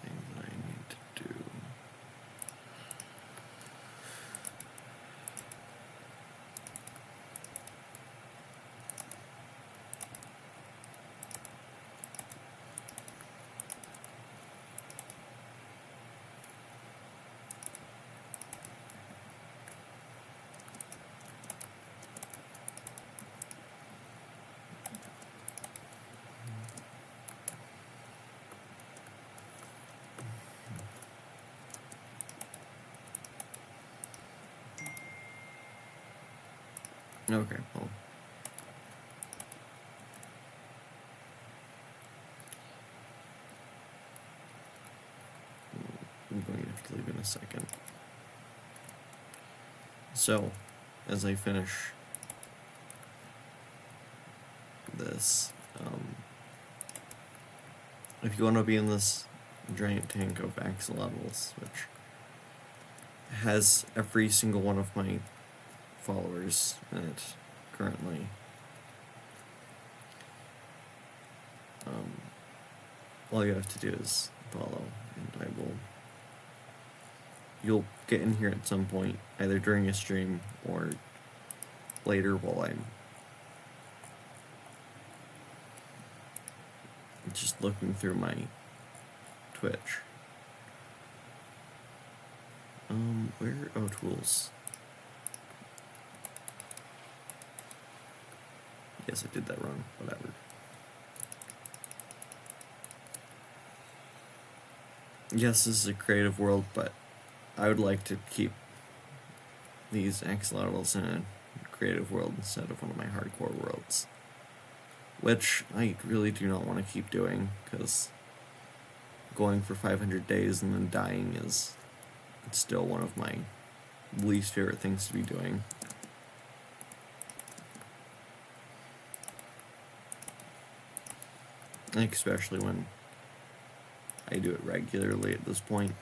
Thing that I need to do. Okay, well. I'm going to have to leave in a second. So, as I finish this, if you want to be in this giant tank of axolotls, which has every single one of my followers in it currently, all you have to do is follow, and you'll get in here at some point, either during a stream or later while I'm just looking through my Twitch. Where? Oh, tools. Yes, I did that wrong. Whatever. Yes, this is a creative world, but I would like to keep these axolotls in a creative world instead of one of my hardcore worlds. Which I really do not want to keep doing, because going for 500 days and then dying is still one of my least favorite things to be doing. Especially when I do it regularly at this point.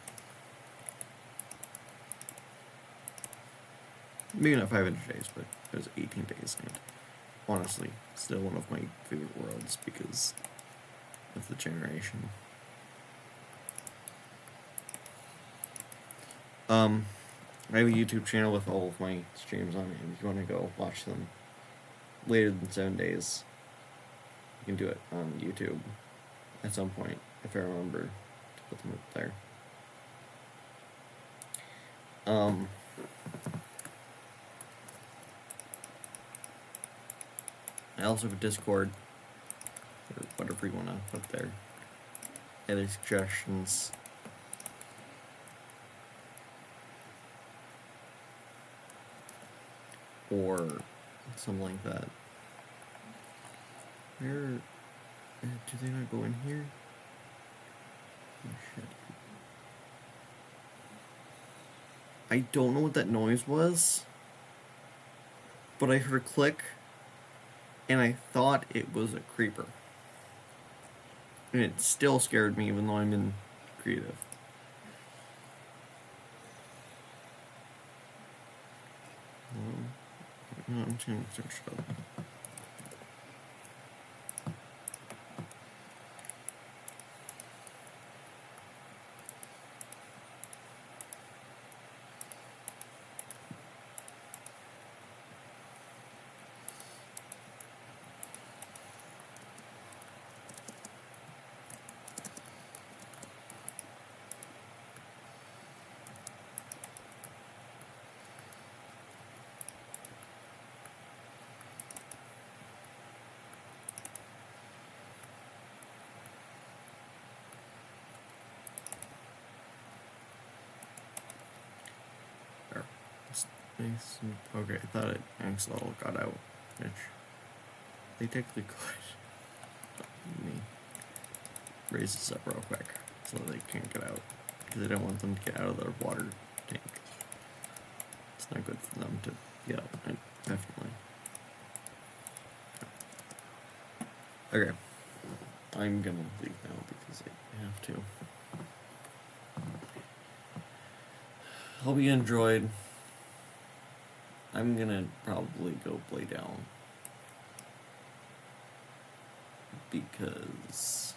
Maybe not 500 days, but it was 18 days, and honestly, still one of my favorite worlds because of the generation. I have a YouTube channel with all of my streams on it, and if you want to go watch them later than 7 days, you can do it on YouTube at some point, if I remember to put them up there. I also have a Discord, or whatever you want to put there. Any suggestions? Or something like that. Where do they not go in here? Oh shit. I don't know what that noise was, but I heard a click, and I thought it was a creeper. And it still scared me, even though I'm in creative. No, I'm trying to search it up. Nice. Okay, I thought it accidentally got out, which they technically could. Let me raise this up real quick so they can't get out, because I don't want them to get out of their water tank. It's not good for them to get out, definitely. Okay, I'm gonna leave now because I have to. Hope you enjoyed. I'm gonna probably go play down because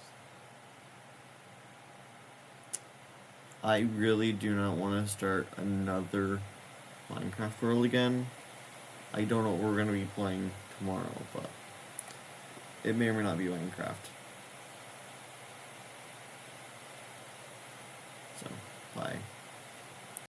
I really do not want to start another Minecraft world again. I don't know what we're gonna be playing tomorrow, but it may or may not be Minecraft. So, bye.